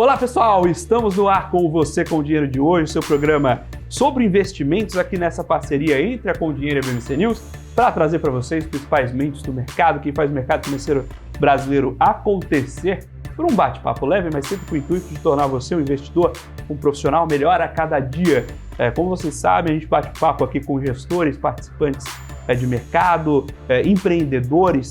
Olá pessoal, estamos no ar com você com o Dinheiro de Hoje, seu programa sobre investimentos aqui nessa parceria entre a Com Dinheiro e a BMC News, para trazer para vocês os principais mentes do mercado, que faz o mercado financeiro brasileiro acontecer, por um bate-papo leve, mas sempre com o intuito de tornar você um investidor, um profissional melhor a cada dia. Como vocês sabem, a gente bate papo aqui com gestores, participantes de mercado, empreendedores,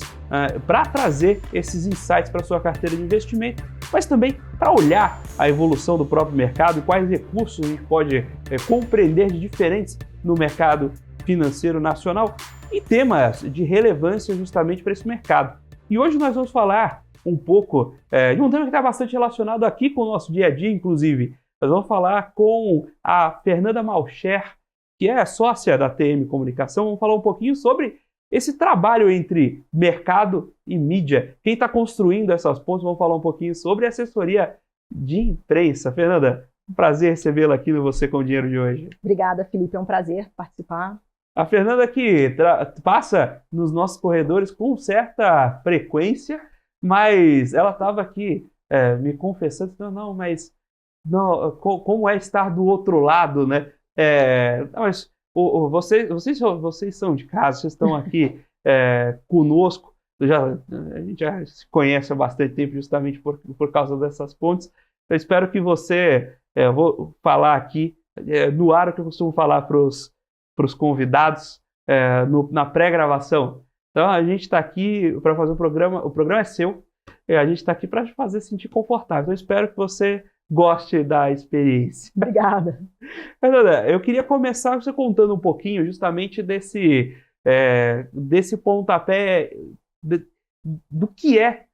para trazer esses insights para a sua carteira de investimento, mas também para olhar a evolução do próprio mercado e quais recursos a gente pode compreender de diferentes no mercado financeiro nacional e temas de relevância justamente para esse mercado. E hoje nós vamos falar um pouco de um tema que está bastante relacionado aqui com o nosso dia a dia, inclusive. Nós vamos falar com a Fernanda Malcher, que é sócia da TM Comunicação. Vamos falar um pouquinho sobre esse trabalho entre mercado e mídia. Quem está construindo essas pontes, vamos falar um pouquinho sobre assessoria de imprensa. Fernanda, um prazer recebê-la aqui no Você com o Dinheiro de hoje. Obrigada, Felipe. É um prazer participar. A Fernanda que passa nos nossos corredores com certa frequência, mas ela estava aqui me confessando, como é estar do outro lado, né? Mas vocês são de casa, vocês estão aqui conosco, a gente já se conhece há bastante tempo justamente por causa dessas pontes. Eu espero que você, vou falar aqui no ar o que eu costumo falar para os convidados na pré-gravação. Então a gente está aqui para fazer o programa é seu, a gente está aqui para te fazer sentir confortável. Então eu espero que você goste da experiência. Obrigada. Fernanda, eu queria começar você contando um pouquinho justamente desse pontapé do que é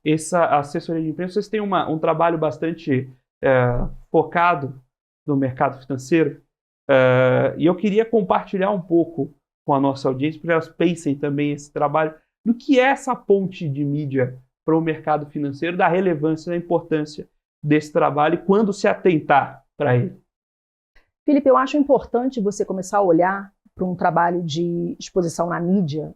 essa assessoria de imprensa. Vocês têm um trabalho bastante focado no mercado financeiro e eu queria compartilhar um pouco com a nossa audiência, para que elas pensem também esse trabalho do que é essa ponte de mídia para o mercado financeiro, da relevância e da importância desse trabalho e quando se atentar para ele. Felipe, eu acho importante você começar a olhar para um trabalho de exposição na mídia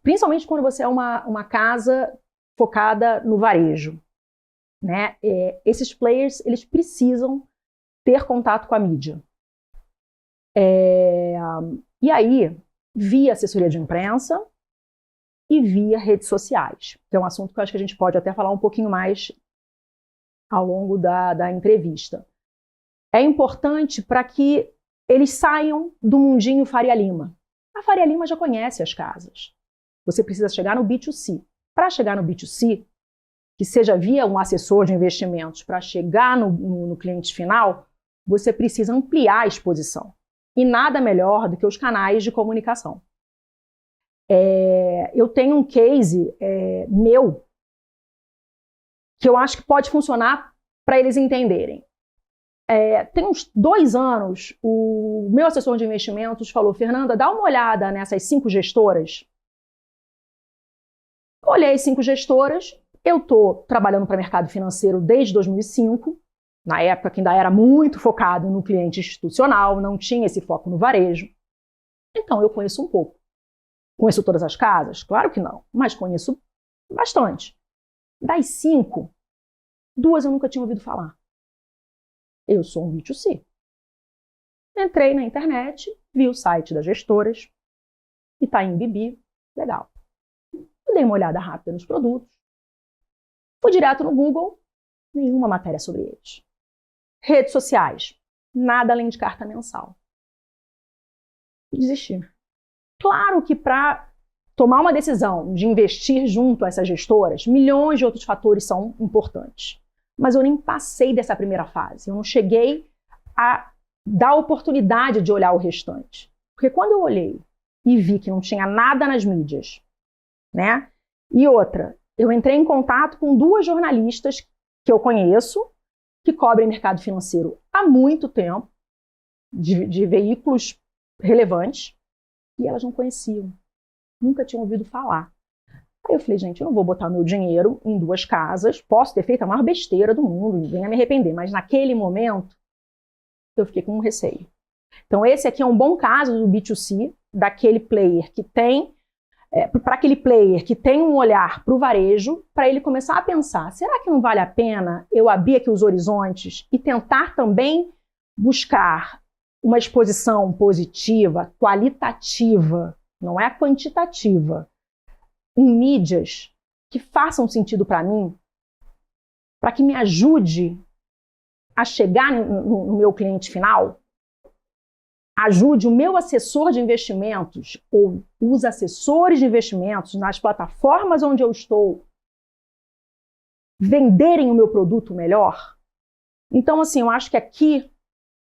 principalmente quando você é uma casa focada no varejo, né? Esses players, eles precisam ter contato com a mídia. E aí, via assessoria de imprensa e via redes sociais, que é um assunto que eu acho que a gente pode até falar um pouquinho mais ao longo da entrevista. É importante para que eles saiam do mundinho Faria Lima. A Faria Lima já conhece as casas. Você precisa chegar no B2C. Para chegar no B2C, que seja via um assessor de investimentos, para chegar no cliente final, você precisa ampliar a exposição. E nada melhor do que os canais de comunicação. Eu tenho um case meu que eu acho que pode funcionar para eles entenderem. Tem uns 2 anos, o meu assessor de investimentos falou: Fernanda, dá uma olhada nessas 5 gestoras. Olhei as 5 gestoras, eu estou trabalhando para mercado financeiro desde 2005, na época que ainda era muito focado no cliente institucional, não tinha esse foco no varejo. Então eu conheço um pouco. Conheço todas as casas? Claro que não, mas conheço bastante. Das 5, 2 eu nunca tinha ouvido falar. Eu sou um B2C. Entrei na internet, vi o site das gestoras, Itaim Bibi, legal. Dei uma olhada rápida nos produtos, fui direto no Google, nenhuma matéria sobre eles. Redes sociais, nada além de carta mensal. Desisti. Claro que para tomar uma decisão de investir junto a essas gestoras, milhões de outros fatores são importantes. Mas eu nem passei dessa primeira fase. Eu não cheguei a dar a oportunidade de olhar o restante. Porque quando eu olhei e vi que não tinha nada nas mídias, né? E outra, eu entrei em contato com 2 jornalistas que eu conheço, que cobrem mercado financeiro há muito tempo, de veículos relevantes, e elas não conheciam. Nunca tinham ouvido falar. Aí eu falei, gente, eu não vou botar meu dinheiro em 2 casas, posso ter feito a maior besteira do mundo, venha me arrepender, mas naquele momento eu fiquei com um receio. Então esse aqui é um bom caso do B2C, daquele player que tem para aquele player que tem um olhar para o varejo, para ele começar a pensar, será que não vale a pena eu abrir aqui os horizontes e tentar também buscar uma exposição positiva, qualitativa, não é quantitativa, em mídias que façam sentido para mim, para que me ajude a chegar no meu cliente final, ajude o meu assessor de investimentos ou os assessores de investimentos nas plataformas onde eu estou venderem o meu produto melhor. Então, assim, eu acho que aqui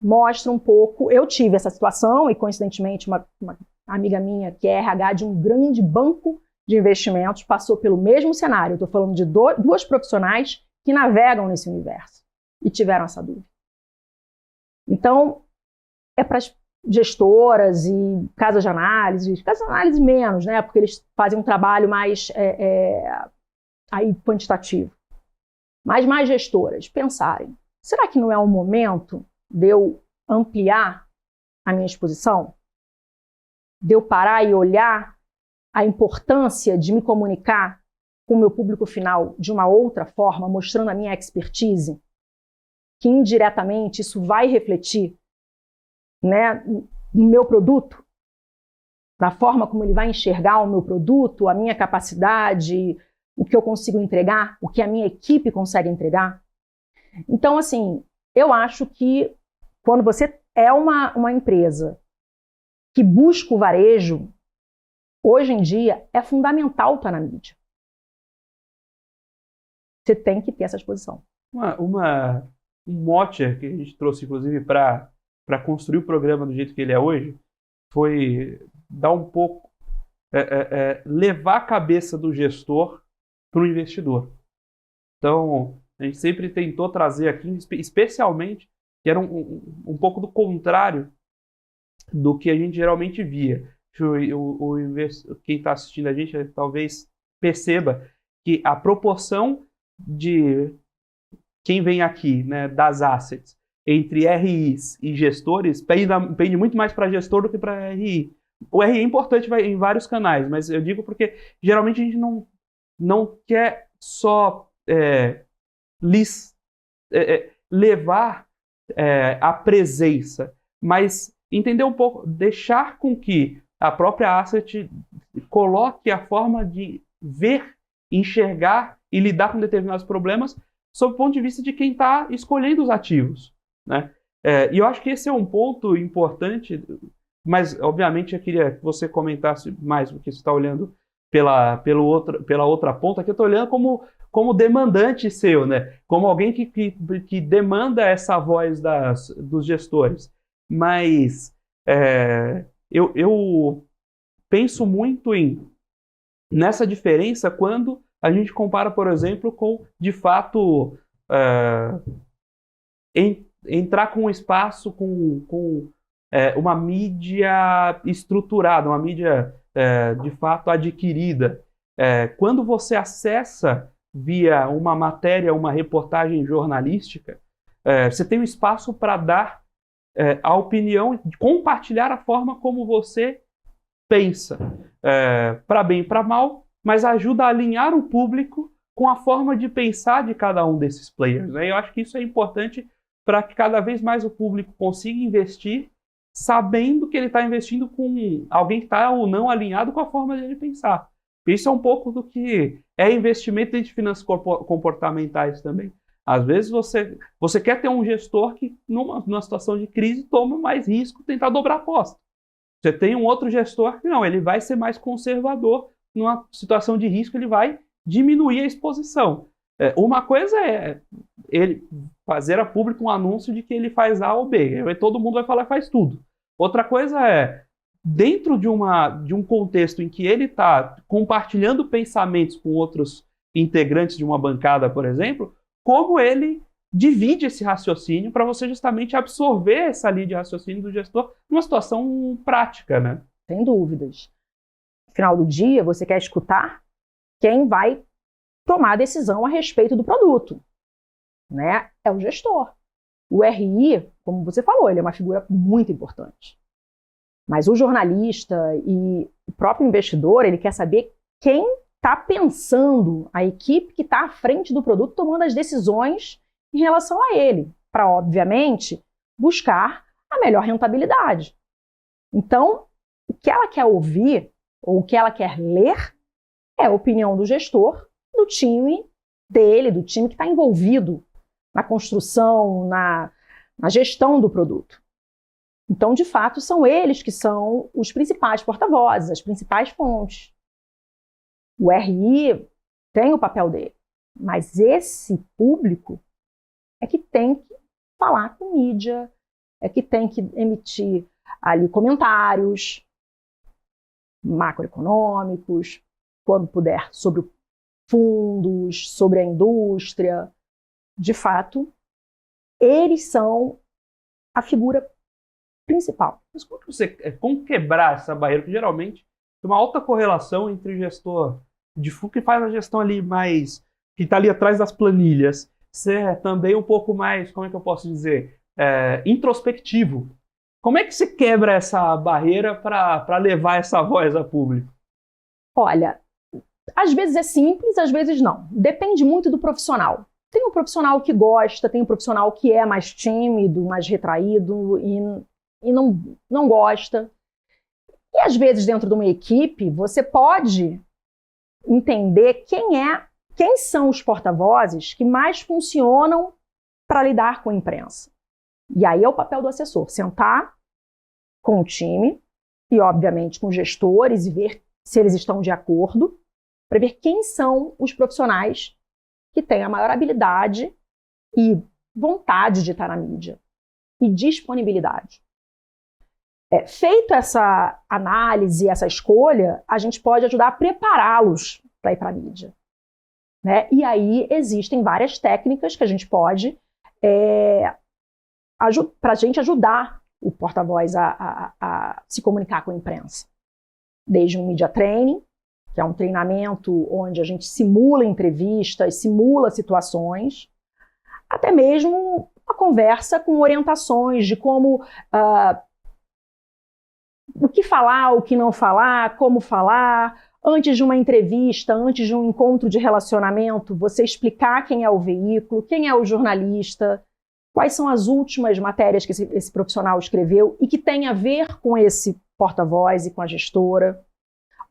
mostra um pouco. Eu tive essa situação e, coincidentemente, uma amiga minha, que é RH de um grande banco de investimentos, passou pelo mesmo cenário. Eu estou falando de duas profissionais que navegam nesse universo e tiveram essa dúvida. Então, é para as gestoras e casas de análise menos, né? Porque eles fazem um trabalho mais aí quantitativo. Mas mais gestoras pensarem, será que não é o momento de eu ampliar a minha exposição? De eu parar e olhar a importância de me comunicar com o meu público final de uma outra forma, mostrando a minha expertise, que indiretamente isso vai refletir, né, no meu produto, da forma como ele vai enxergar o meu produto, a minha capacidade, o que eu consigo entregar, o que a minha equipe consegue entregar. Então, assim, eu acho que quando você é uma empresa que busca o varejo, hoje em dia é fundamental estar na mídia. Você tem que ter essa exposição. Um mote que a gente trouxe, inclusive, para construir o programa do jeito que ele é hoje, foi dar um pouco, levar a cabeça do gestor para o investidor. Então, a gente sempre tentou trazer aqui, especialmente, que era um pouco do contrário do que a gente geralmente via. Quem está assistindo a gente talvez perceba que a proporção de quem vem aqui, né, das assets, entre RIs e gestores, pende muito mais para gestor do que para RI. O RI é importante em vários canais, mas eu digo porque geralmente a gente não quer só levar a presença, mas entender um pouco, deixar com que a própria asset coloque a forma de ver, enxergar e lidar com determinados problemas sob o ponto de vista de quem está escolhendo os ativos, né? E eu acho que esse é um ponto importante, mas obviamente eu queria que você comentasse mais, porque você está olhando pela outra ponta, que eu estou olhando como demandante seu, né? Como alguém que demanda essa voz dos gestores. Mas eu penso muito nessa diferença quando a gente compara, por exemplo, com, de fato, entrar com um espaço, com uma mídia estruturada, uma mídia, de fato, adquirida. Quando você acessa via uma matéria, uma reportagem jornalística, você tem um espaço para dar a opinião, compartilhar a forma como você pensa, para bem e para mal, mas ajuda a alinhar o público com a forma de pensar de cada um desses players, né? Eu acho que isso é importante para que cada vez mais o público consiga investir sabendo que ele está investindo com alguém que está ou não alinhado com a forma de ele pensar. Isso é um pouco do que é investimento em finanças comportamentais também. Às vezes você quer ter um gestor que, numa situação de crise, toma mais risco, tentar dobrar a aposta. Você tem um outro gestor que não, ele vai ser mais conservador, numa situação de risco ele vai diminuir a exposição. Uma coisa é ele fazer a público um anúncio de que ele faz A ou B, aí todo mundo vai falar que faz tudo. Outra coisa é, dentro de um contexto em que ele está compartilhando pensamentos com outros integrantes de uma bancada, por exemplo, como ele divide esse raciocínio para você justamente absorver essa linha de raciocínio do gestor numa situação prática, né? Sem dúvidas. No final do dia, você quer escutar quem vai tomar a decisão a respeito do produto, né? É o gestor. O RI, como você falou, ele é uma figura muito importante. Mas o jornalista e o próprio investidor, ele quer saber quem está pensando, a equipe que está à frente do produto, tomando as decisões em relação a ele, para, obviamente, buscar a melhor rentabilidade. Então, o que ela quer ouvir, ou o que ela quer ler, é a opinião do gestor, do time dele, do time que está envolvido na construção, na gestão do produto. Então, de fato, são eles que são os principais porta-vozes, as principais fontes. O RI tem o papel dele, mas esse público é que tem que falar com mídia, é que tem que emitir ali comentários macroeconômicos, quando puder, sobre fundos, sobre a indústria. De fato, eles são a figura principal. Mas como quebrar essa barreira? Porque geralmente tem uma alta correlação entre o gestor de fundo que faz a gestão ali mais, que está ali atrás das planilhas, ser também um pouco mais, como é que eu posso dizer, introspectivo. Como é que você quebra essa barreira para levar essa voz a público? Olha, às vezes é simples, às vezes não. Depende muito do profissional. Tem um profissional que gosta, tem um profissional que é mais tímido, mais retraído e não gosta. E às vezes dentro de uma equipe você pode entender quem são os porta-vozes que mais funcionam para lidar com a imprensa. E aí é o papel do assessor, sentar com o time e, obviamente, com os gestores e ver se eles estão de acordo, para ver quem são os profissionais que têm a maior habilidade e vontade de estar na mídia e disponibilidade. Feito essa análise, essa escolha, a gente pode ajudar a prepará-los para ir para a mídia. Né? E aí existem várias técnicas que a gente pode para a gente ajudar o porta-voz a se comunicar com a imprensa. Desde um media training, que é um treinamento onde a gente simula entrevistas, simula situações, até mesmo uma conversa com orientações de como o que falar, o que não falar, como falar. Antes de uma entrevista, antes de um encontro de relacionamento, você explicar quem é o veículo, quem é o jornalista, quais são as últimas matérias que esse profissional escreveu e que tem a ver com esse porta-voz e com a gestora.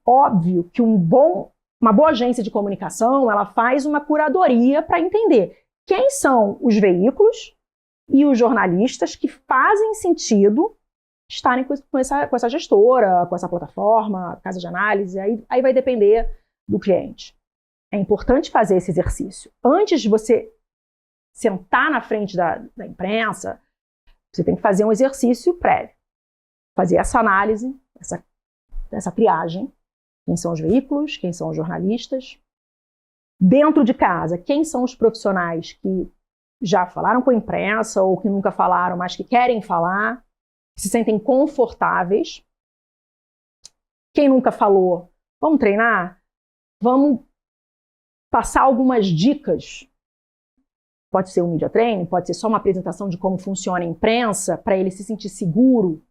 Óbvio que uma boa agência de comunicação, ela faz uma curadoria para entender quem são os veículos e os jornalistas que fazem sentido estarem com essa gestora, com essa plataforma, casa de análise, aí vai depender do cliente. É importante fazer esse exercício. Antes de você sentar na frente da imprensa, você tem que fazer um exercício prévio. Fazer essa análise, essa triagem. Quem são os veículos, quem são os jornalistas. Dentro de casa, quem são os profissionais que já falaram com a imprensa ou que nunca falaram, mas que querem falar, que se sentem confortáveis. Quem nunca falou, vamos treinar? Vamos passar algumas dicas. Pode ser um media training, pode ser só uma apresentação de como funciona a imprensa, para ele se sentir seguro.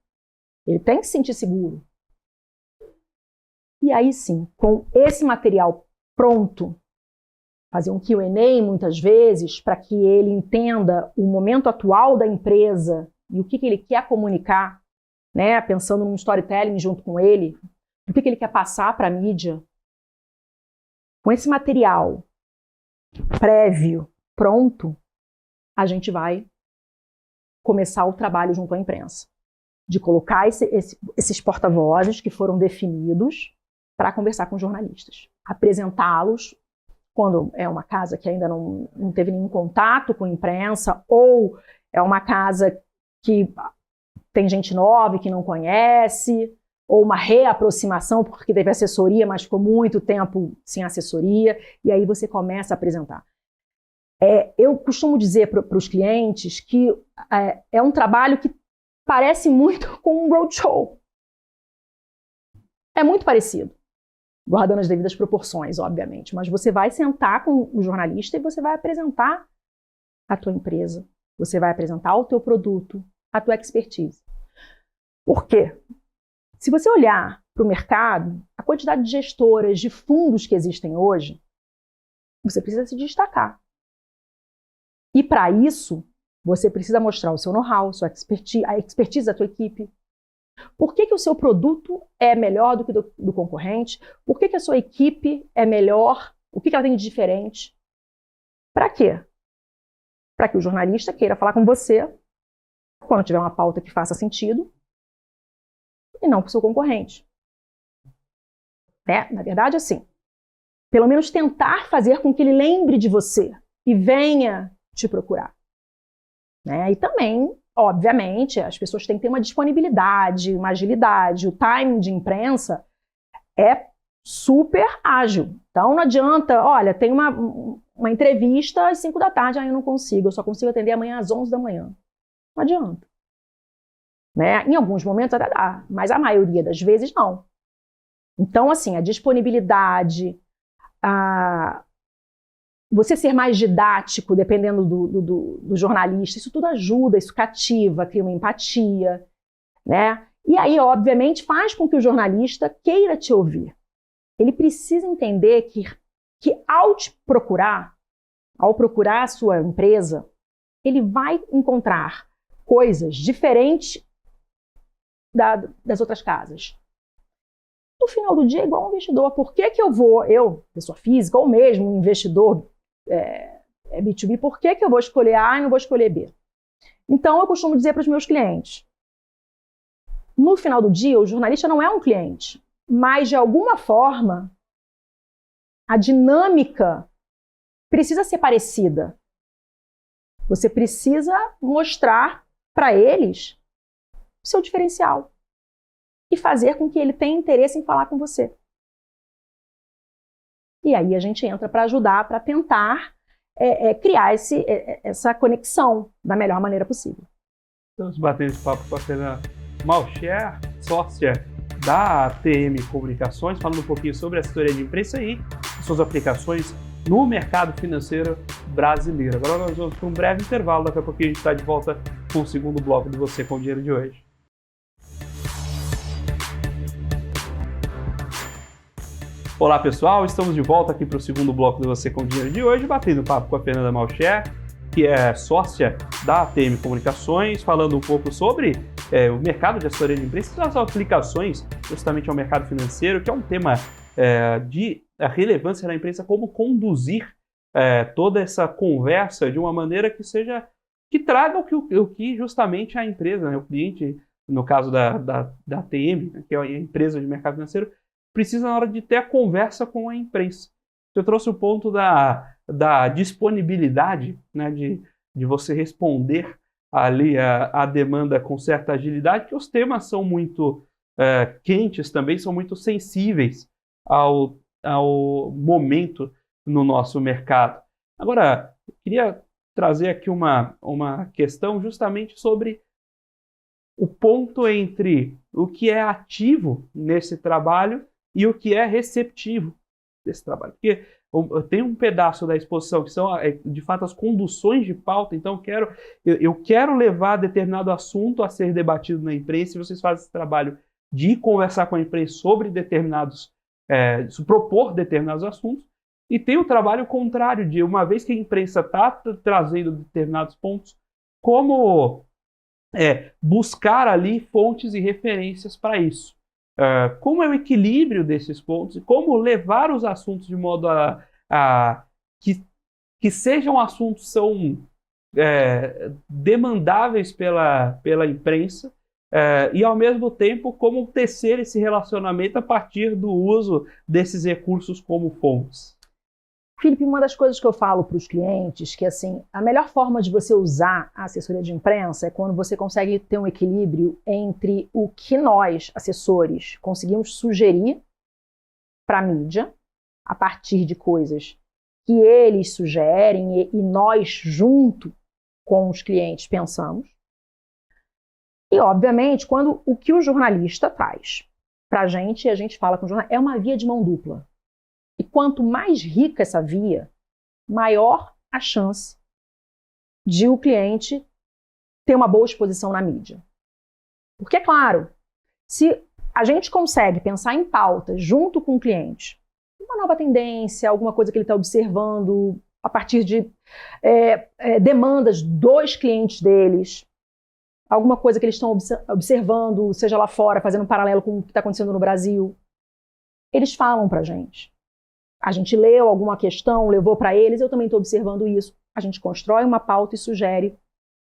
Ele tem que se sentir seguro. E aí sim, com esse material pronto, fazer um Q&A muitas vezes, para que ele entenda o momento atual da empresa e o que ele quer comunicar, né? Pensando num storytelling junto com ele, o que ele quer passar para a mídia. Com esse material prévio, pronto, a gente vai começar o trabalho junto à imprensa, de colocar esses porta-vozes que foram definidos para conversar com os jornalistas, apresentá-los quando é uma casa que ainda não teve nenhum contato com a imprensa, ou é uma casa que tem gente nova e que não conhece, ou uma reaproximação porque teve assessoria, mas ficou muito tempo sem assessoria, e aí você começa a apresentar. Eu costumo dizer para os clientes que é um trabalho que parece muito com um roadshow. É muito parecido, guardando as devidas proporções, obviamente, mas você vai sentar com o jornalista e você vai apresentar a tua empresa, você vai apresentar o teu produto, a tua expertise. Por quê? Se você olhar para o mercado, a quantidade de gestoras, de fundos que existem hoje, você precisa se destacar. E para isso, você precisa mostrar o seu know-how, a expertise da tua equipe. Por que o seu produto é melhor do que do concorrente? Por que a sua equipe é melhor? O que ela tem de diferente? Para quê? Para que o jornalista queira falar com você quando tiver uma pauta que faça sentido e não para o seu concorrente. Né? Na verdade, assim, pelo menos tentar fazer com que ele lembre de você e venha te procurar. Né? E também, obviamente, as pessoas têm que ter uma disponibilidade, uma agilidade. O timing de imprensa é super ágil. Então não adianta, olha, tem uma entrevista às 5 da tarde, eu não consigo, eu só consigo atender amanhã às 11 da manhã. Não adianta. Né? Em alguns momentos até dá, mas a maioria das vezes não. Então, assim, a disponibilidade, você ser mais didático, dependendo do jornalista, isso tudo ajuda, isso cativa, cria uma empatia, né? E aí, obviamente, faz com que o jornalista queira te ouvir. Ele precisa entender que ao te procurar, ao procurar a sua empresa, ele vai encontrar coisas diferentes das outras casas. No final do dia, é igual um investidor. Por que eu, pessoa física, ou mesmo um investidor B2B, por que eu vou escolher A e não vou escolher B? Então, eu costumo dizer para os meus clientes, no final do dia, o jornalista não é um cliente, mas, de alguma forma, a dinâmica precisa ser parecida. Você precisa mostrar para eles o seu diferencial e fazer com que ele tenha interesse em falar com você. E aí a gente entra para ajudar, para tentar criar essa conexão da melhor maneira possível. Estamos batendo esse papo com a Fernanda Malcher, sócia da ATM Comunicações, falando um pouquinho sobre a assessoria de imprensa e suas aplicações no mercado financeiro brasileiro. Agora nós vamos para um breve intervalo, daqui a pouquinho a gente está de volta com o segundo bloco do Você com o Dinheiro de hoje. Olá pessoal, estamos de volta aqui para o segundo bloco do Você com o Dinheiro de hoje, batendo papo com a Fernanda Malcher, que é sócia da ATM Comunicações, falando um pouco sobre o mercado de assessoria de imprensa e as aplicações justamente ao mercado financeiro, que é um tema de relevância na imprensa, como conduzir toda essa conversa de uma maneira que traga o que justamente a empresa, né, o cliente, no caso da ATM, né, que é a empresa de mercado financeiro, precisa na hora de ter a conversa com a imprensa. Você trouxe o ponto da disponibilidade, né, de você responder ali a demanda com certa agilidade, que os temas são muito quentes também, são muito sensíveis ao momento no nosso mercado. Agora, eu queria trazer aqui uma questão justamente sobre o ponto entre o que é ativo nesse trabalho e o que é receptivo desse trabalho. Porque tem um pedaço da exposição que são, de fato, as conduções de pauta. Então, eu quero levar determinado assunto a ser debatido na imprensa, e vocês fazem esse trabalho de conversar com a imprensa sobre propor determinados assuntos. E tem o trabalho contrário, de uma vez que a imprensa está trazendo determinados pontos, como buscar ali fontes e referências para isso. Como é o equilíbrio desses pontos e como levar os assuntos de modo que sejam assuntos que são demandáveis pela imprensa e, ao mesmo tempo, como tecer esse relacionamento a partir do uso desses recursos como fontes. Felipe, uma das coisas que eu falo para os clientes que, assim, a melhor forma de você usar a assessoria de imprensa é quando você consegue ter um equilíbrio entre o que nós, assessores, conseguimos sugerir para a mídia, a partir de coisas que eles sugerem e nós, junto com os clientes, pensamos. E, obviamente, quando o que o jornalista traz para a gente fala com o jornalista, é uma via de mão dupla. E quanto mais rica essa via, maior a chance de o cliente ter uma boa exposição na mídia. Porque, é claro, se a gente consegue pensar em pautas junto com o cliente, uma nova tendência, alguma coisa que ele está observando a partir de demandas dos clientes deles, alguma coisa que eles estão observando, seja lá fora, fazendo um paralelo com o que está acontecendo no Brasil, eles falam para a gente. A gente leu alguma questão, levou para eles, eu também estou observando isso. A gente constrói uma pauta e sugere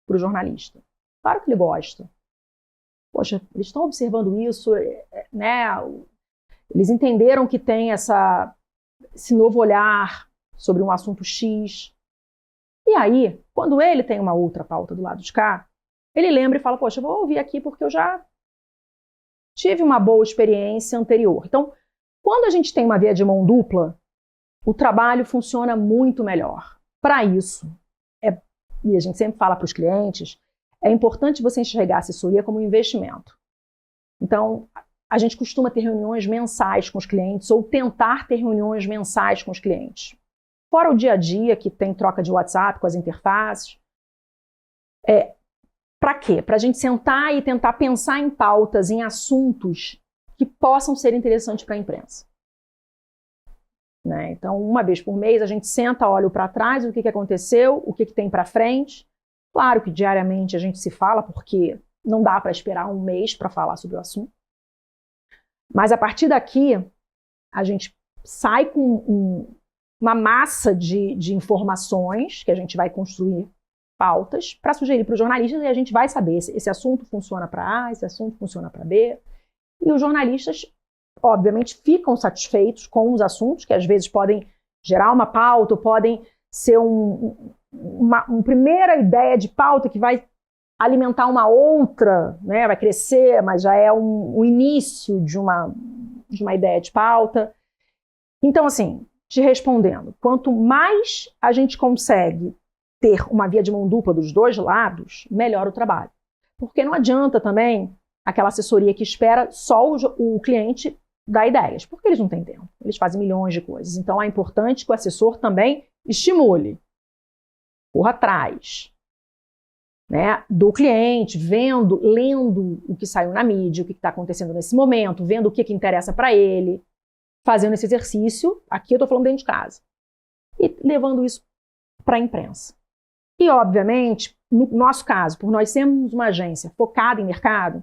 para o jornalista. Claro que ele gosta. Poxa, eles estão observando isso, né? Eles entenderam que tem esse novo olhar sobre um assunto X. E aí, quando ele tem uma outra pauta do lado de cá, ele lembra e fala, poxa, eu vou ouvir aqui porque eu já tive uma boa experiência anterior. Então, quando a gente tem uma via de mão dupla, o trabalho funciona muito melhor. Para isso, e a gente sempre fala para os clientes, é importante você enxergar a assessoria como um investimento. Então, a gente costuma ter reuniões mensais com os clientes ou tentar ter reuniões mensais com os clientes. Fora o dia a dia, que tem troca de WhatsApp com as interfaces. Para quê? Para a gente sentar e tentar pensar em pautas, em assuntos que possam ser interessantes para a imprensa. Né? Então, uma vez por mês, a gente senta, olha para trás, o que aconteceu, o que tem para frente. Claro que diariamente a gente se fala, porque não dá para esperar um mês para falar sobre o assunto. Mas a partir daqui, a gente sai com uma massa de informações que a gente vai construir pautas para sugerir para os jornalistas e a gente vai saber se esse assunto funciona para A, esse assunto funciona para B. E os jornalistas, obviamente, ficam satisfeitos com os assuntos, que às vezes podem gerar uma pauta, ou podem ser uma primeira ideia de pauta que vai alimentar uma outra, né? Vai crescer, mas já é um início de uma ideia de pauta. Então, assim, te respondendo, quanto mais a gente consegue ter uma via de mão dupla dos dois lados, melhor o trabalho. Porque não adianta também aquela assessoria que espera só o cliente dar ideias, porque eles não têm tempo, eles fazem milhões de coisas. Então é importante que o assessor também estimule, corra atrás, né, do cliente, lendo o que saiu na mídia, o que está acontecendo nesse momento, vendo o que interessa para ele, fazendo esse exercício, aqui eu estou falando dentro de casa, e levando isso para a imprensa. E, obviamente, no nosso caso, por nós sermos uma agência focada em mercado,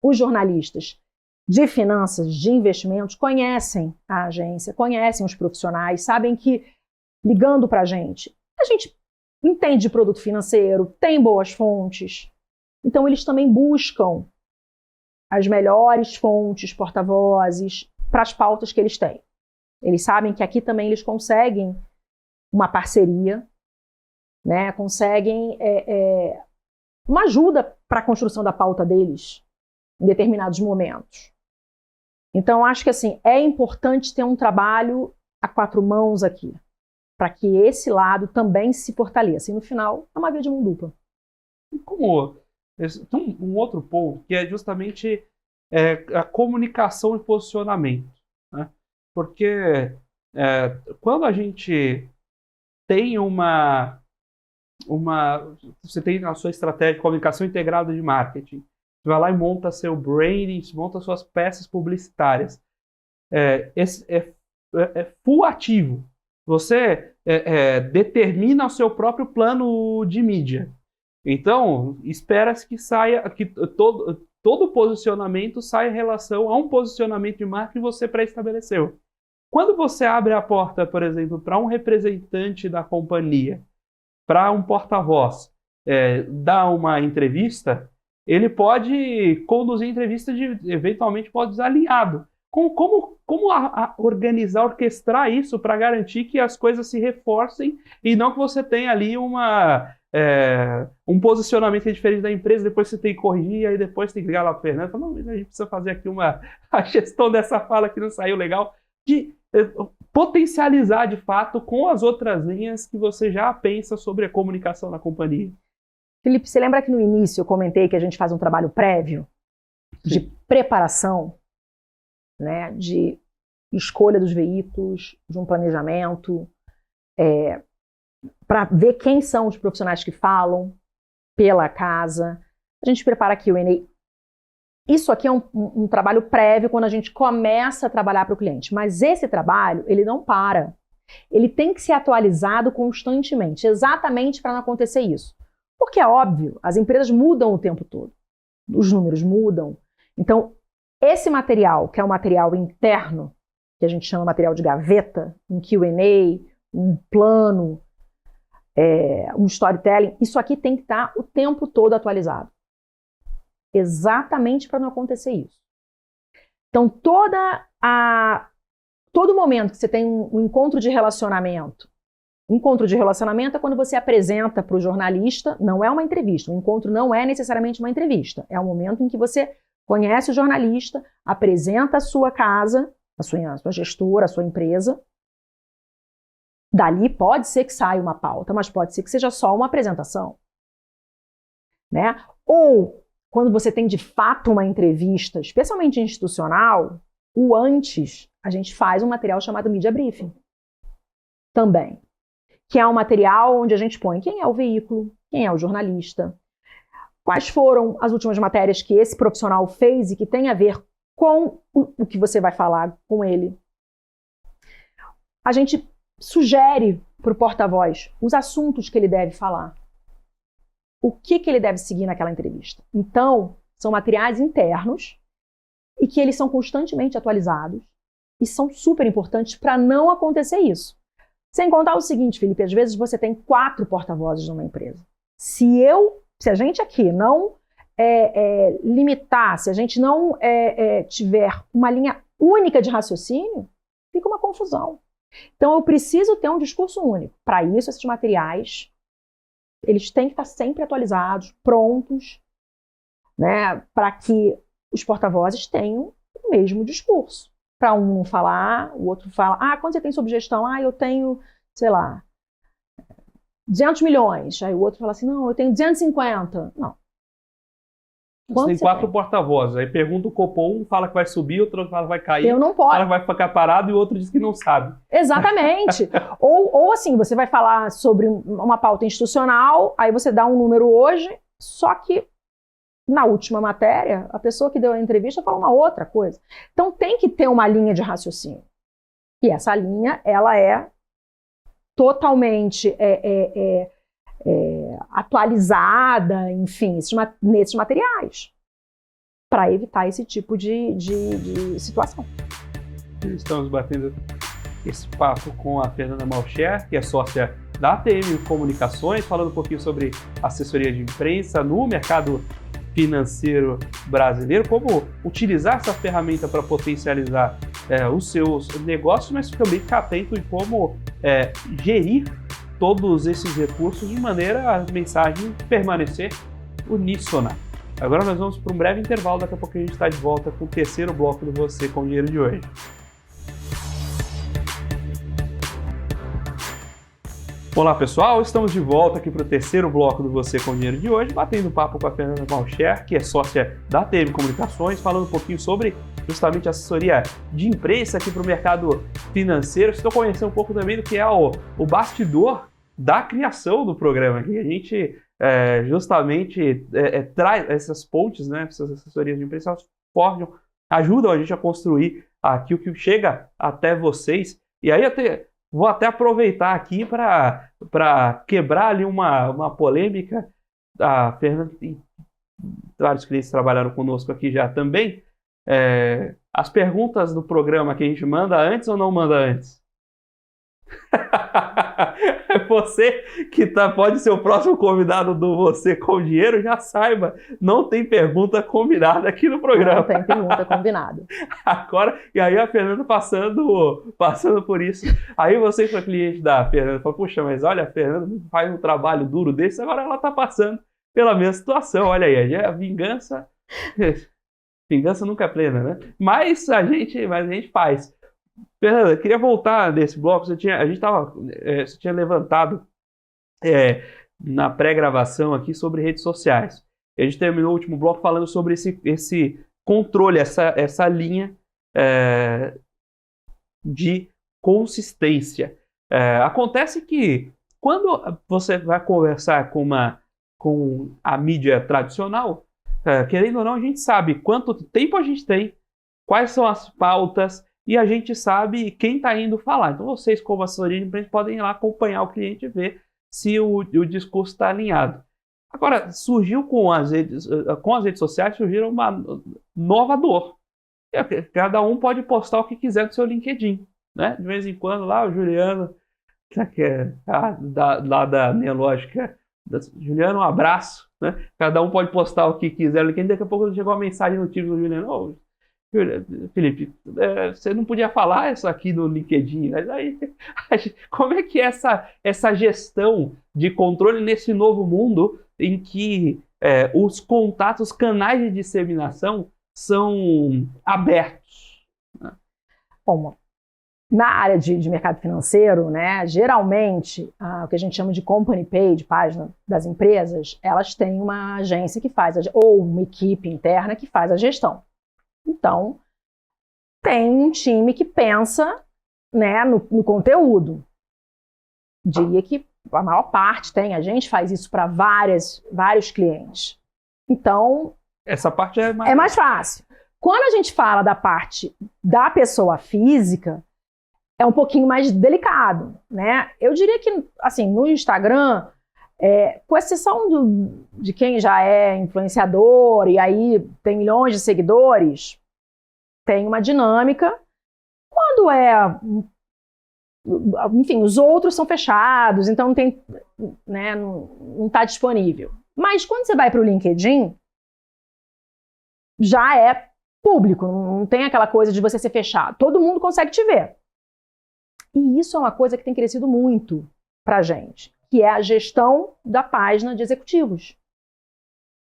os jornalistas de finanças, de investimentos, conhecem a agência, conhecem os profissionais, sabem que, ligando para a gente entende de produto financeiro, tem boas fontes. Então, eles também buscam as melhores fontes, porta-vozes, para as pautas que eles têm. Eles sabem que aqui também eles conseguem uma parceria, né? Conseguem uma ajuda para a construção da pauta deles em determinados momentos. Então, acho que assim, é importante ter um trabalho a quatro mãos aqui, para que esse lado também se fortaleça. E no final, é uma via de mão dupla. Tem um outro ponto, que é justamente a comunicação e posicionamento. Né? Porque quando a gente tem você tem a sua estratégia de comunicação integrada de marketing, você vai lá e monta seu branding, monta suas peças publicitárias. É full ativo. Você determina o seu próprio plano de mídia. Então, espera-se que saia, que todo posicionamento saia em relação a um posicionamento de marca que você pré-estabeleceu. Quando você abre a porta, por exemplo, para um representante da companhia, para um porta-voz dar uma entrevista, ele pode conduzir entrevista eventualmente pode usar alinhado. Como organizar, orquestrar isso para garantir que as coisas se reforcem e não que você tenha ali um posicionamento que é diferente da empresa, depois você tem que corrigir, aí depois tem que ligar lá para o Fernando e falar, não, mas a gente precisa fazer aqui a gestão dessa fala que não saiu legal, de potencializar de fato com as outras linhas que você já pensa sobre a comunicação na companhia. Felipe, você lembra que no início eu comentei que a gente faz um trabalho prévio de preparação, né, de escolha dos veículos, de um planejamento, para ver quem são os profissionais que falam pela casa. A gente prepara Q&A Isso aqui é um trabalho prévio quando a gente começa a trabalhar para o cliente. Mas esse trabalho, ele não para. Ele tem que ser atualizado constantemente, exatamente para não acontecer isso. Porque é óbvio, as empresas mudam o tempo todo. Os números mudam. Então, esse material, que é um material interno, que a gente chama material de gaveta, um Q&A, um plano, um storytelling, isso aqui tem que estar o tempo todo atualizado. Exatamente para não acontecer isso. Então, todo momento que você tem um encontro de relacionamento é quando você apresenta para o jornalista, não é uma entrevista, o encontro não é necessariamente uma entrevista, é o momento em que você conhece o jornalista, apresenta a sua casa, a sua gestora, a sua empresa. Dali pode ser que saia uma pauta, mas pode ser que seja só uma apresentação. Né? Ou, quando você tem de fato uma entrevista, especialmente institucional, o antes, a gente faz um material chamado Media Briefing. Também. Que é um material onde a gente põe quem é o veículo, quem é o jornalista, quais foram as últimas matérias que esse profissional fez e que tem a ver com o que você vai falar com ele. A gente sugere para o porta-voz os assuntos que ele deve falar. O que ele deve seguir naquela entrevista. Então, são materiais internos e que eles são constantemente atualizados e são super importantes para não acontecer isso. Sem contar o seguinte, Felipe, às vezes você tem 4 porta-vozes numa empresa. Se a gente aqui não limitar, se a gente não tiver uma linha única de raciocínio, fica uma confusão. Então, eu preciso ter um discurso único. Para isso, esses materiais, eles têm que estar sempre atualizados, prontos, né, para que os porta-vozes tenham o mesmo discurso. Para um falar, o outro fala, quando você tem sobre gestão? Eu tenho, sei lá, 200 milhões. Aí o outro fala assim, não, eu tenho 250. Não. Você tem 4 porta-vozes. Aí pergunta o Copom, um fala que vai subir, outro fala que vai cair. Eu não posso. Fala que vai ficar parado e o outro diz que não sabe. Exatamente. ou assim, você vai falar sobre uma pauta institucional, aí você dá um número hoje, só que na última matéria, a pessoa que deu a entrevista fala uma outra coisa. Então tem que ter uma linha de raciocínio. E essa linha, ela é totalmente atualizada, enfim, nesses materiais, para evitar esse tipo de situação. Estamos batendo esse papo com a Fernanda Malcher, que é sócia da ATM Comunicações, falando um pouquinho sobre assessoria de imprensa no mercado financeiro brasileiro, como utilizar essa ferramenta para potencializar os seus negócios, mas também ficar atento em como gerir todos esses recursos de maneira a mensagem permanecer uníssona. Agora nós vamos para um breve intervalo, daqui a pouco a gente está de volta com o terceiro bloco do Você com Dinheiro de hoje. Olá pessoal, estamos de volta aqui para o terceiro bloco do Você com Dinheiro de hoje, batendo papo com a Fernanda Malcher, que é sócia da ATM Comunicações, falando um pouquinho sobre justamente assessoria de imprensa aqui para o mercado financeiro. Estou conhecendo um pouco também do que é o bastidor da criação do programa, que a gente justamente traz essas pontes, né, essas assessorias de imprensa, elas forjam, ajudam a gente a construir aqui o que chega até vocês. E aí vou até aproveitar aqui para quebrar ali uma polêmica. A Fernanda e vários clientes trabalharam conosco aqui já também. As perguntas do programa que a gente manda antes ou não manda antes? Você que pode ser o próximo convidado do Você com Dinheiro, já saiba, não tem pergunta combinada aqui no programa. Não tem pergunta combinada. Agora, e aí a Fernanda passando por isso. Aí você que é cliente da Fernanda, fala, puxa, mas olha, a Fernanda faz um trabalho duro desse, agora ela está passando pela mesma situação. Olha aí, a vingança nunca é plena, né? Mas a gente faz. Fernanda, eu queria voltar nesse bloco. Você tinha levantado na pré-gravação aqui sobre redes sociais. A gente terminou o último bloco falando sobre esse controle, essa linha de consistência. Acontece que quando você vai conversar com a mídia tradicional, querendo ou não, a gente sabe quanto tempo a gente tem, quais são as pautas, e a gente sabe quem está indo falar. Então, vocês, como assessoria de imprensa, podem ir lá acompanhar o cliente e ver se o discurso está alinhado. Agora, surgiu com as redes sociais, surgiu uma nova dor. Cada um pode postar o que quiser no seu LinkedIn, né? De vez em quando, lá o Juliano, que é lá da minha lógica, Juliano, um abraço, né? Cada um pode postar o que quiser no LinkedIn. Daqui a pouco chegou uma mensagem no time do Juliano: "Ô, Felipe, você não podia falar isso aqui no LinkedIn." Mas aí, como é que é essa gestão de controle nesse novo mundo em que os contatos, os canais de disseminação são abertos? Bom, na área de mercado financeiro, né, geralmente, o que a gente chama de company page, página das empresas, elas têm uma agência que faz, ou uma equipe interna que faz a gestão. Então, tem um time que pensa, né, no conteúdo. Diria que a maior parte tem. A gente faz isso para vários clientes. Então, essa parte é mais fácil. Quando a gente fala da parte da pessoa física, é um pouquinho mais delicado, né? Eu diria que, assim, no Instagram, com exceção de quem já é influenciador e aí tem milhões de seguidores, tem uma dinâmica. Quando enfim, os outros são fechados, então não tem, né, não está disponível. Mas quando você vai para o LinkedIn, já é público, não tem aquela coisa de você ser fechado. Todo mundo consegue te ver. E isso é uma coisa que tem crescido muito para a gente, que é a gestão da página de executivos.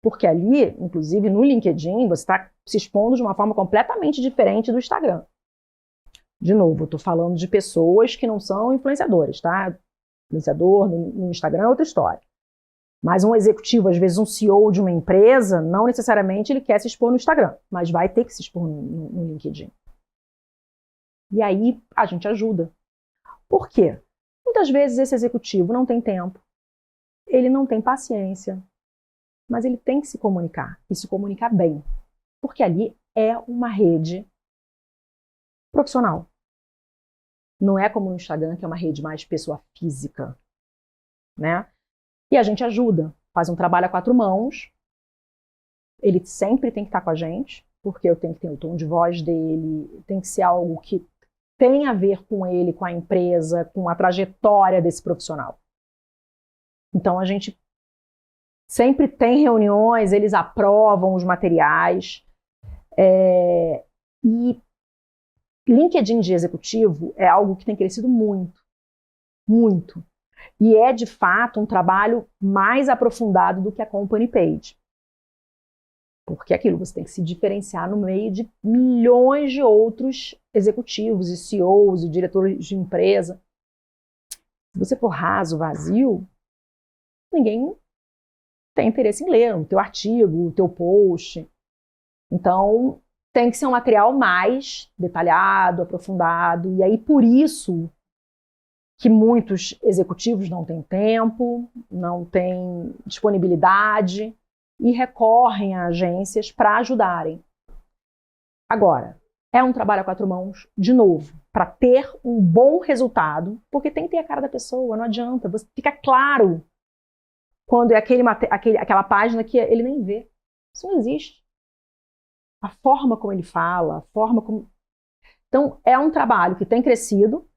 Porque ali, inclusive no LinkedIn, você está se expondo de uma forma completamente diferente do Instagram. De novo, eu estou falando de pessoas que não são influenciadores, tá? Influenciador no Instagram é outra história. Mas um executivo, às vezes um CEO de uma empresa, não necessariamente ele quer se expor no Instagram, mas vai ter que se expor no LinkedIn. E aí a gente ajuda. Por quê? Muitas vezes esse executivo não tem tempo, ele não tem paciência, mas ele tem que se comunicar, e se comunicar bem. Porque ali é uma rede profissional. Não é como no Instagram, que é uma rede mais pessoa física, né? E a gente ajuda, faz um trabalho a 4 mãos. Ele sempre tem que estar com a gente, porque eu tenho que ter o tom de voz dele, tem que ser algo que tem a ver com ele, com a empresa, com a trajetória desse profissional. Então a gente sempre tem reuniões, eles aprovam os materiais. E LinkedIn de executivo é algo que tem crescido muito, muito. E é, de fato, um trabalho mais aprofundado do que a company page. Porque aquilo, você tem que se diferenciar no meio de milhões de outros executivos e CEOs e diretores de empresa. Se você for raso, vazio, ninguém tem interesse em ler o teu artigo, o teu post. Então, tem que ser um material mais detalhado, aprofundado. E aí, por isso que muitos executivos não têm tempo, não têm disponibilidade e recorrem a agências para ajudarem. Agora, é um trabalho a 4 mãos, de novo, para ter um bom resultado, porque tem que ter a cara da pessoa, não adianta. Fica claro quando é aquela página que ele nem vê. Isso não existe. A forma como ele fala, a forma como... Então, é um trabalho que tem crescido,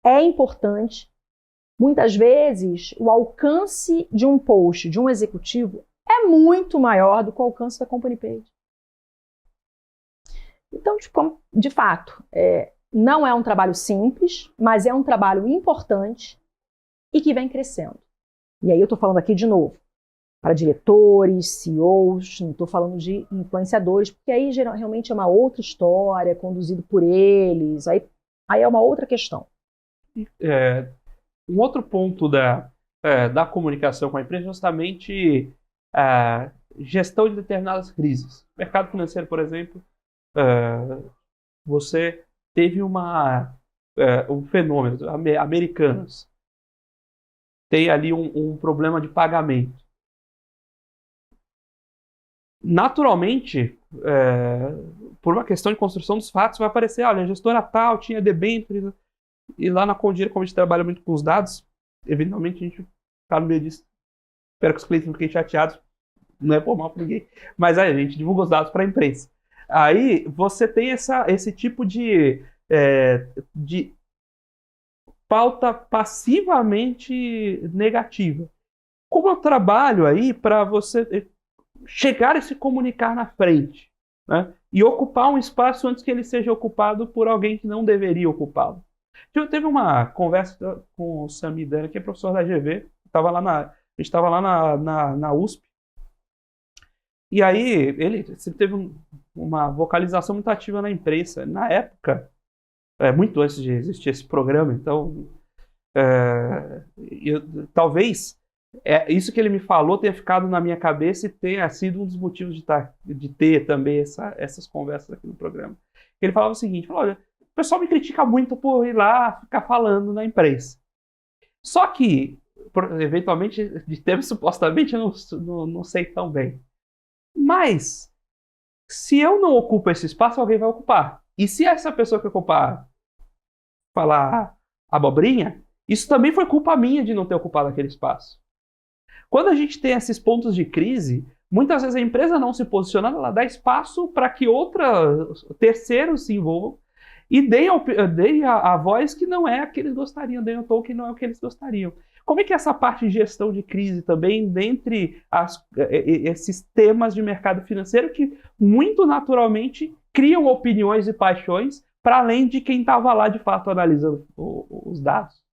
é importante. Muitas vezes, o alcance de um post, de um executivo, é muito maior do que o alcance da company page. Então, de fato, não é um trabalho simples, mas é um trabalho importante e que vem crescendo. E aí eu estou falando aqui de novo, para diretores, CEOs, não estou falando de influenciadores, porque aí realmente é uma outra história, conduzido por eles, aí é uma outra questão. Um outro ponto da comunicação com a empresa é justamente a gestão de determinadas crises. Mercado financeiro, por exemplo, você teve um fenômeno, Americanas. Tem ali um problema de pagamento. naturalmente, por uma questão de construção dos fatos, vai aparecer, olha, a gestora tal tinha debêntures, e lá na Condira, como a gente trabalha muito com os dados, eventualmente a gente está no meio disso. Espero que os clientes não fiquem chateados, não é por mal para ninguém, mas aí a gente divulga os dados para a imprensa. Aí você tem esse tipo de pauta passivamente negativa. Como eu trabalho aí para você chegar e se comunicar na frente, né? E ocupar um espaço antes que ele seja ocupado por alguém que não deveria ocupá-lo. Eu teve uma conversa com o Sami Dana, que é professor da GV, a gente estava lá na USP, e aí ele teve uma vocalização muito ativa na imprensa. Na época, muito antes de existir esse programa, então talvez isso que ele me falou tenha ficado na minha cabeça e tenha sido um dos motivos de ter também essas conversas aqui no programa. Ele falava o seguinte, olha, o pessoal me critica muito por ir lá ficar falando na imprensa. Só que, eventualmente, de tempo supostamente eu não sei tão bem. Mas, se eu não ocupo esse espaço, alguém vai ocupar. E se essa pessoa que ocupar falar abobrinha, isso também foi culpa minha de não ter ocupado aquele espaço. Quando a gente tem esses pontos de crise, muitas vezes a empresa não se posicionando, ela dá espaço para que terceiros se envolvam e deem a voz que não é a que eles gostariam, deem o tom que não é o que eles gostariam. Como é que é essa parte de gestão de crise também, dentre esses temas de mercado financeiro que muito naturalmente criam opiniões e paixões para além de quem estava lá de fato analisando os dados?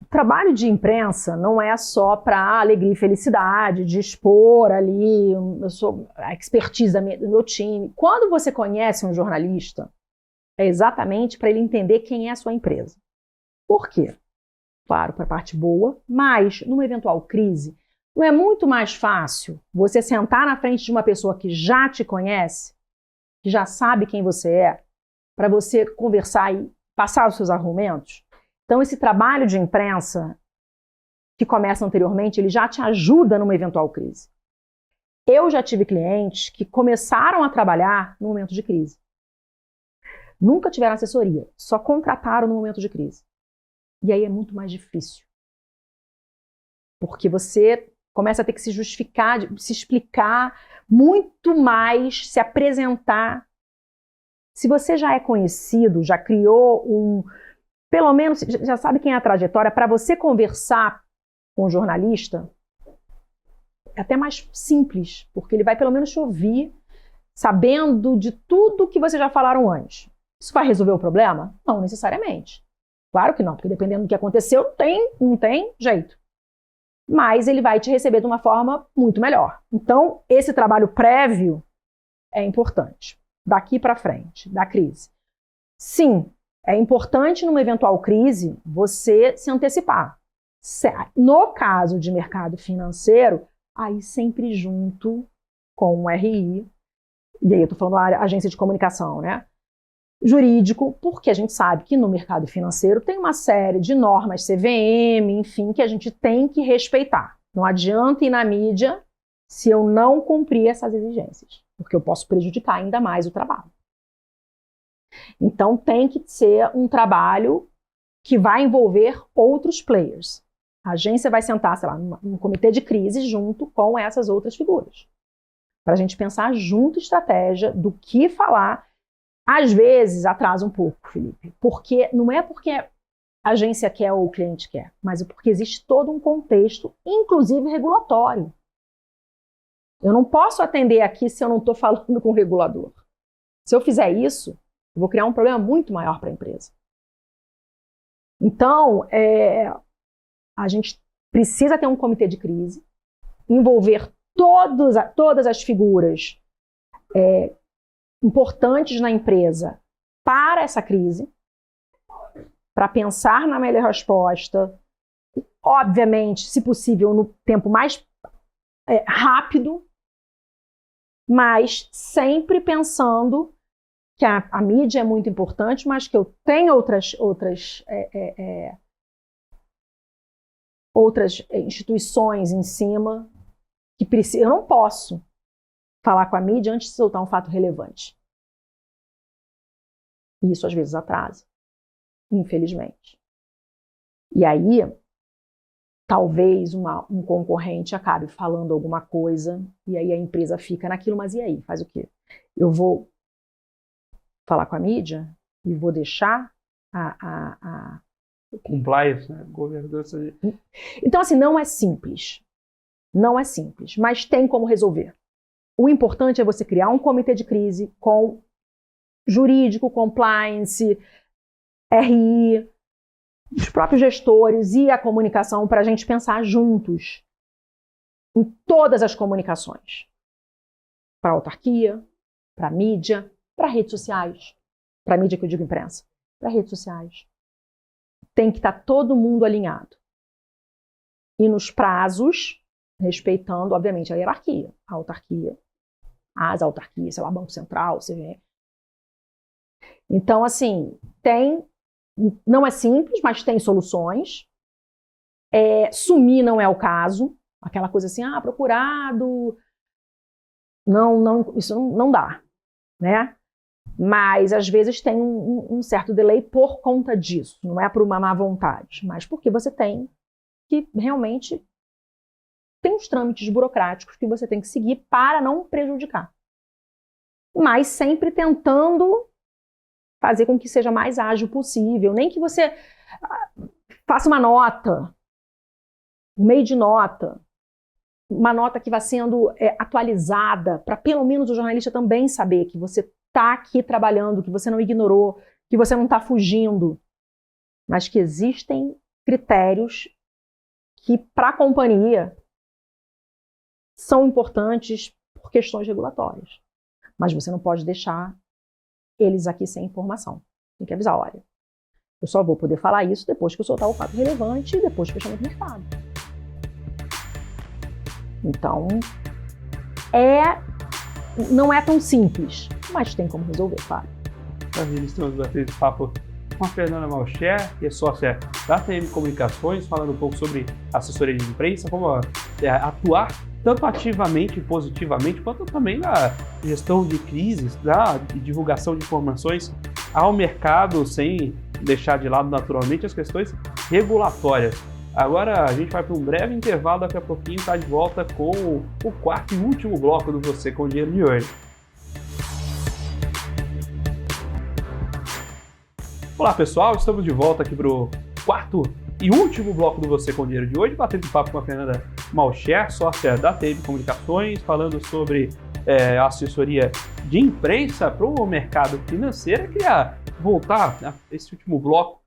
O trabalho de imprensa não é só para alegria e felicidade, de expor ali a expertise do meu time. Quando você conhece um jornalista, é exatamente para ele entender quem é a sua empresa. Por quê? Claro, para a parte boa, mas numa eventual crise, não é muito mais fácil você sentar na frente de uma pessoa que já te conhece, que já sabe quem você é, para você conversar e passar os seus argumentos? Então, esse trabalho de imprensa que começa anteriormente, ele já te ajuda numa eventual crise. Eu já tive clientes que começaram a trabalhar no momento de crise. Nunca tiveram assessoria, só contrataram no momento de crise. E aí é muito mais difícil. Porque você começa a ter que se justificar, se explicar muito mais, se apresentar. Se você já é conhecido, já criou pelo menos, já sabe quem é a trajetória, para você conversar com o jornalista, é até mais simples, porque ele vai pelo menos te ouvir, sabendo de tudo que vocês já falaram antes. Isso vai resolver o problema? Não necessariamente. Claro que não, porque dependendo do que aconteceu, não tem jeito. Mas ele vai te receber de uma forma muito melhor. Então, esse trabalho prévio é importante. Daqui para frente, da crise. Sim, é importante numa eventual crise você se antecipar. No caso de mercado financeiro, aí sempre junto com o RI, e aí eu estou falando da agência de comunicação, né? Jurídico, porque a gente sabe que no mercado financeiro tem uma série de normas CVM, enfim, que a gente tem que respeitar. Não adianta ir na mídia se eu não cumprir essas exigências, porque eu posso prejudicar ainda mais o trabalho. Então tem que ser um trabalho que vai envolver outros players. A agência vai sentar, sei lá, num comitê de crise junto com essas outras figuras, para a gente pensar junto estratégia do que falar. Às vezes atrasa um pouco, Felipe, porque não é porque a agência quer ou o cliente quer, mas é porque existe todo um contexto, inclusive regulatório. Eu não posso atender aqui se eu não estou falando com o regulador. Se eu fizer isso, eu vou criar um problema muito maior para a empresa. Então, a gente precisa ter um comitê de crise, envolver todas as figuras importantes na empresa para essa crise, para pensar na melhor resposta, obviamente, se possível, no tempo mais rápido, mas sempre pensando que a mídia é muito importante, mas que eu tenho outras instituições em cima que precisa. Eu não posso falar com a mídia antes de soltar um fato relevante. E isso às vezes atrasa, infelizmente. E aí, talvez um concorrente acabe falando alguma coisa e aí a empresa fica naquilo, mas e aí? Faz o quê? Eu vou falar com a mídia e vou deixar a compliance, né? Governança. Então, assim, não é simples. Não é simples, mas tem como resolver. O importante é você criar um comitê de crise com jurídico, compliance, RI, os próprios gestores e a comunicação para a gente pensar juntos em todas as comunicações. Para a autarquia, para a mídia, para redes sociais. Para a mídia que eu digo imprensa. Para redes sociais. Tem que estar todo mundo alinhado. E nos prazos, respeitando, obviamente, a hierarquia. A autarquia, as autarquias, sei lá, Banco Central, CVM. Então, assim, não é simples, mas tem soluções. Sumir não é o caso. Aquela coisa assim, procurado. Não, isso não dá, né? Mas, às vezes, tem um certo delay por conta disso. Não é por uma má vontade, mas porque você tem que realmente tem os trâmites burocráticos que você tem que seguir para não prejudicar. Mas sempre tentando fazer com que seja mais ágil possível. Nem que você faça uma nota, um meio de nota, uma nota que vá sendo atualizada, para pelo menos o jornalista também saber que você está aqui trabalhando, que você não ignorou, que você não está fugindo, mas que existem critérios que, para a companhia, são importantes por questões regulatórias. Mas você não pode deixar eles aqui sem informação. Tem que avisar, olha, eu só vou poder falar isso depois que eu soltar o fato relevante e depois do fechamento do mercado. Então, não é tão simples, mas tem como resolver, claro. Estamos batendo papo com a Fernanda Malcher, que é sócia da TM Comunicações, falando um pouco sobre assessoria de imprensa, como atuar tanto ativamente e positivamente, quanto também na gestão de crises, de divulgação de informações ao mercado, sem deixar de lado naturalmente as questões regulatórias. Agora a gente vai para um breve intervalo, daqui a pouquinho está de volta com o quarto e último bloco do Você com Dinheiro de hoje. Olá pessoal, estamos de volta aqui para o quarto e último bloco do Você com Dinheiro de hoje, batendo papo com a Fernanda Malcher, sócia da TM Comunicações, falando sobre assessoria de imprensa para o mercado financeiro. Eu queria voltar a esse último bloco,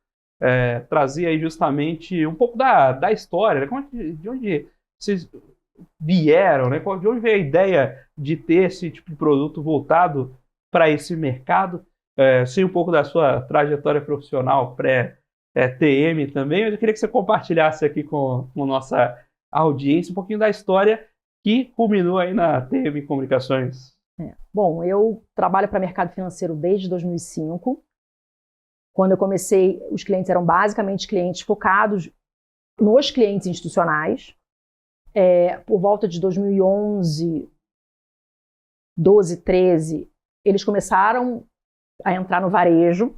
trazer aí justamente um pouco da história, né? De onde vocês vieram, né? De onde veio a ideia de ter esse tipo de produto voltado para esse mercado. Sei um pouco da sua trajetória profissional pré-TM também, mas eu queria que você compartilhasse aqui com nossa audiência um pouquinho da história que culminou aí na TM Comunicações. Bom, eu trabalho para mercado financeiro desde 2005. Quando eu comecei, os clientes eram basicamente clientes focados nos clientes institucionais. Por volta de 2011, 12, 13, eles começaram a entrar no varejo.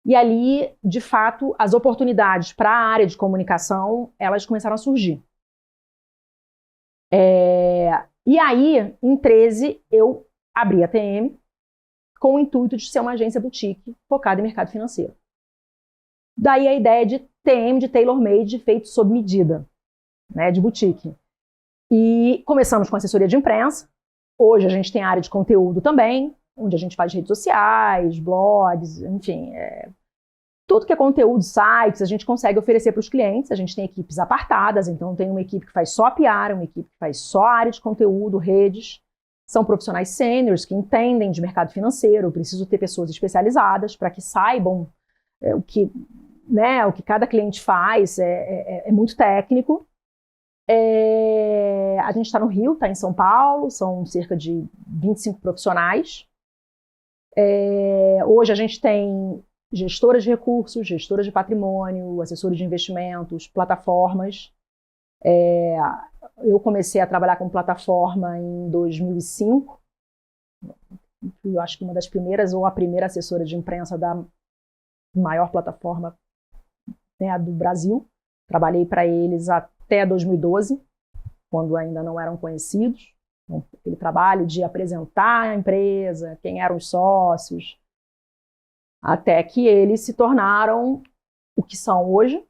E ali, de fato, as oportunidades para a área de comunicação, elas começaram a surgir. E aí, em 13, eu abri a TM com o intuito de ser uma agência boutique focada em mercado financeiro. Daí a ideia de TM, de tailor-made, feito sob medida, né, de boutique. E começamos com assessoria de imprensa. Hoje a gente tem a área de conteúdo também, onde a gente faz redes sociais, blogs, enfim, tudo que é conteúdo, sites, a gente consegue oferecer para os clientes. A gente tem equipes apartadas, então tem uma equipe que faz só PR, uma equipe que faz só área de conteúdo, redes. São profissionais sêniores que entendem de mercado financeiro. Eu preciso ter pessoas especializadas para que saibam o que cada cliente faz. É muito técnico. A gente está no Rio, está em São Paulo, são cerca de 25 profissionais. Hoje a gente tem gestoras de recursos, gestoras de patrimônio, assessores de investimentos, plataformas. eu comecei a trabalhar com plataforma em 2005. Eu acho que uma das primeiras ou a primeira assessora de imprensa da maior plataforma, né, do Brasil. Trabalhei para eles até 2012, quando ainda não eram conhecidos. Então, aquele trabalho de apresentar a empresa, quem eram os sócios, até que eles se tornaram o que são hoje.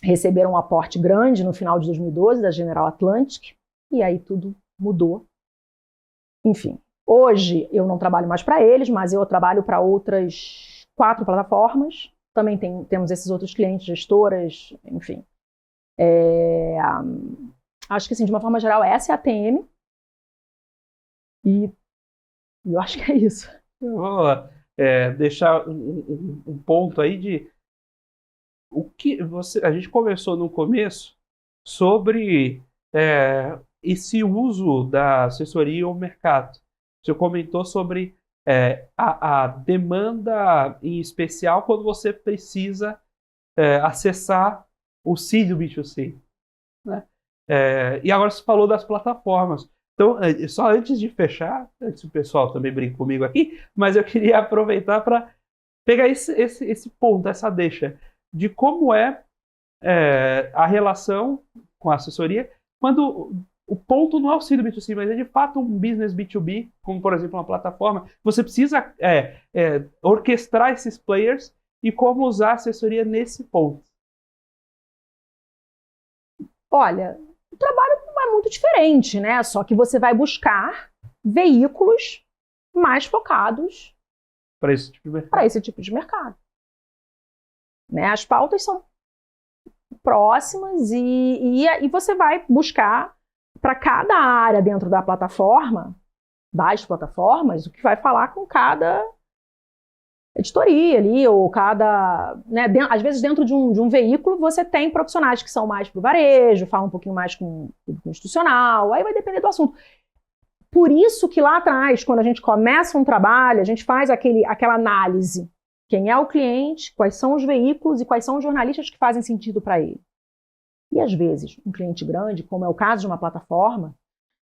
Receberam um aporte grande no final de 2012 da General Atlantic, e aí tudo mudou. Enfim, hoje eu não trabalho mais para eles, mas eu trabalho para outras 4 plataformas. Também temos esses outros clientes, gestoras, enfim. Acho que, assim, de uma forma geral, essa é a TM. E eu acho que é isso. Vou deixar um ponto aí de o que a gente conversou no começo sobre esse uso da assessoria ao mercado. Você comentou sobre a demanda em especial quando você precisa acessar o seed do B2C, né? E agora você falou das plataformas. Então, só antes de fechar, antes o pessoal também brinca comigo aqui, mas eu queria aproveitar para pegar esse ponto, essa deixa, de como é a relação com a assessoria, quando o ponto não é o seed B2C, mas é de fato um business B2B, como por exemplo uma plataforma. Você precisa orquestrar esses players e como usar a assessoria nesse ponto. Olha, o trabalho não é muito diferente, né? Só que você vai buscar veículos mais focados para esse tipo de mercado. Né? As pautas são próximas e você vai buscar para cada área dentro da plataforma, das plataformas, o que vai falar com cada editoria ali, ou cada... Né, às vezes dentro de um veículo você tem profissionais que são mais para o varejo, falam um pouquinho mais com o público institucional, aí vai depender do assunto. Por isso que lá atrás, quando a gente começa um trabalho, a gente faz aquela análise. Quem é o cliente, quais são os veículos e quais são os jornalistas que fazem sentido para ele. E às vezes, um cliente grande, como é o caso de uma plataforma,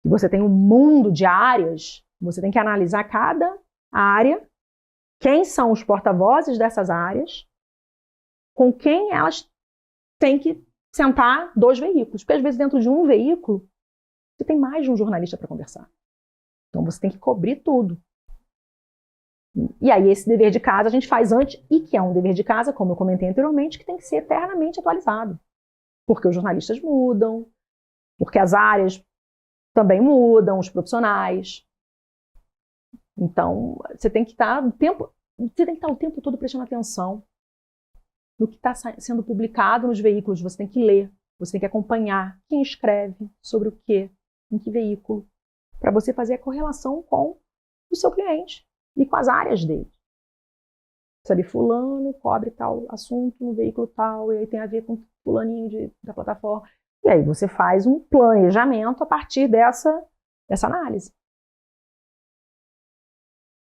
que você tem um mundo de áreas, você tem que analisar cada área, quem são os porta-vozes dessas áreas, com quem elas têm que sentar 2 veículos. Porque às vezes dentro de um veículo, você tem mais de um jornalista para conversar. Então você tem que cobrir tudo. E aí esse dever de casa a gente faz antes, e que é um dever de casa, como eu comentei anteriormente, que tem que ser eternamente atualizado. Porque os jornalistas mudam, porque as áreas também mudam, os profissionais. Então, você tem que estar o tempo todo prestando atenção no que está sendo publicado nos veículos. Você tem que ler, você tem que acompanhar quem escreve, sobre o quê, em que veículo, para você fazer a correlação com o seu cliente e com as áreas dele. Sabe, fulano cobre tal assunto no veículo tal, e aí tem a ver com fulaninho da plataforma. E aí você faz um planejamento a partir dessa análise.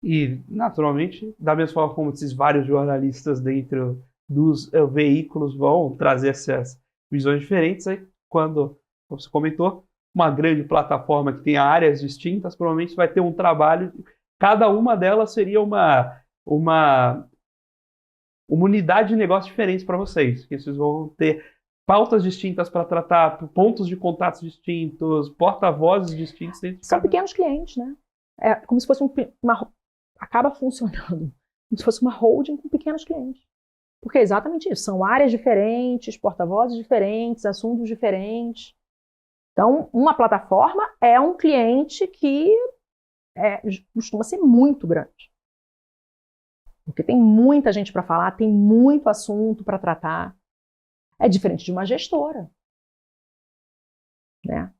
E, naturalmente, da mesma forma como esses vários jornalistas dentro dos veículos vão trazer essas visões diferentes, aí quando, como você comentou, uma grande plataforma que tem áreas distintas, provavelmente vai ter um trabalho, cada uma delas seria uma unidade de negócio diferente para vocês, que vocês vão ter pautas distintas para tratar, pontos de contatos distintos, porta-vozes distintos. São pequenos clientes, né? É como se fosse acaba funcionando como se fosse uma holding com pequenos clientes. Porque é exatamente isso. São áreas diferentes, porta-vozes diferentes, assuntos diferentes. Então, uma plataforma é um cliente que costuma ser muito grande. Porque tem muita gente para falar, tem muito assunto para tratar. É diferente de uma gestora. Né?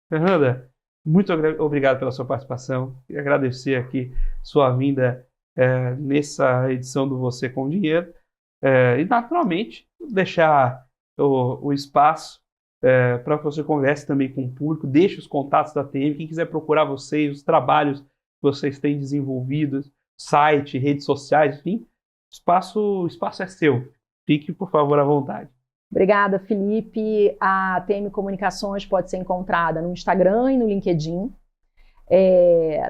Fernanda, muito obrigado pela sua participação. Queria agradecer aqui sua vinda nessa edição do Você com Dinheiro. E, naturalmente, deixar o espaço para que você converse também com o público, deixe os contatos da TM, quem quiser procurar vocês, os trabalhos que vocês têm desenvolvidos, site, redes sociais, enfim, o espaço é seu. Fique, por favor, à vontade. Obrigada, Felipe. A TM Comunicações pode ser encontrada no Instagram e no LinkedIn.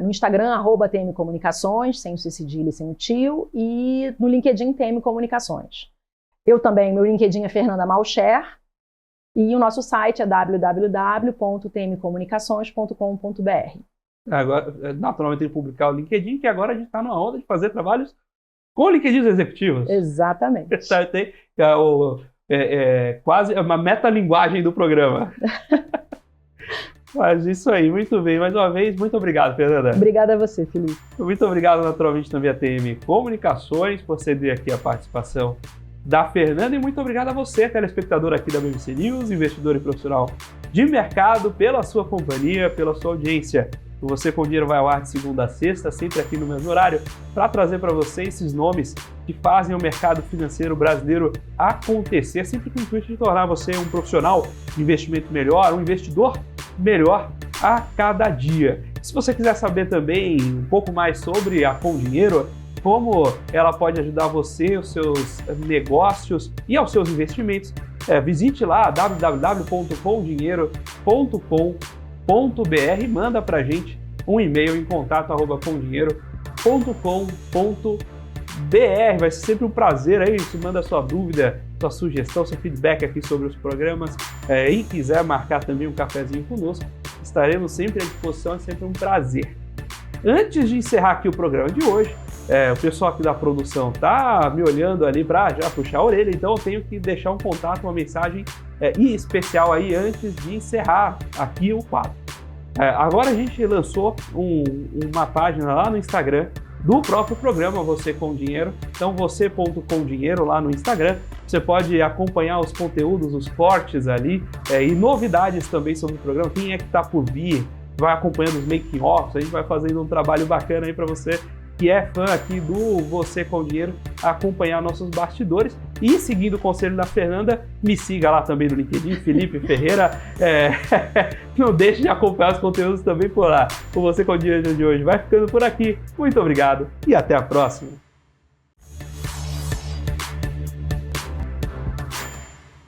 No Instagram, @TM Comunicações, sem o C cedilha e sem o tio, e no LinkedIn, TM Comunicações. Eu também, meu LinkedIn é Fernanda Malcher, e o nosso site é www.tmcomunicações.com.br. Agora, naturalmente, tem que publicar o LinkedIn, que agora a gente está numa onda de fazer trabalhos com LinkedIn executivos. Exatamente. Tem quase uma metalinguagem do programa. Mas isso aí, muito bem. Mais uma vez, muito obrigado, Fernanda. Obrigada a você, Felipe. Muito obrigado, naturalmente, também a TM Comunicações, por ceder aqui a participação da Fernanda, e muito obrigado a você, telespectador aqui da BBC News, investidor e profissional de mercado, pela sua companhia, pela sua audiência. O Você com Dinheiro vai ao ar de segunda a sexta, sempre aqui no mesmo horário, para trazer para você esses nomes que fazem o mercado financeiro brasileiro acontecer, sempre com o intuito de tornar você um profissional de investimento melhor, um investidor melhor a cada dia. Se você quiser saber também um pouco mais sobre a Com Dinheiro, como ela pode ajudar você, os seus negócios e aos seus investimentos, visite lá www.comdinheiro.com.br, manda pra gente um e-mail em contato@comdinheiro.com.br. Vai ser sempre um prazer aí, se manda sua dúvida, sua sugestão, seu feedback aqui sobre os programas, e quiser marcar também um cafezinho conosco, estaremos sempre à disposição, é sempre um prazer. Antes de encerrar aqui o programa de hoje, o pessoal aqui da produção tá me olhando ali para já puxar a orelha, então eu tenho que deixar um contato, uma mensagem especial aí antes de encerrar aqui o quadro. Agora a gente lançou uma página lá no Instagram do próprio programa Você com Dinheiro, então você.comdinheiro lá no Instagram. Você pode acompanhar os conteúdos, os cortes ali, e novidades também sobre o programa, quem é que está por vir, vai acompanhando os making-offs, a gente vai fazendo um trabalho bacana aí para você que é fã aqui do Você com Dinheiro, acompanhar nossos bastidores. E seguindo o conselho da Fernanda, me siga lá também no LinkedIn, Felipe Ferreira. Não deixe de acompanhar os conteúdos também por lá. O Você com Dinheiro de hoje vai ficando por aqui. Muito obrigado e até a próxima.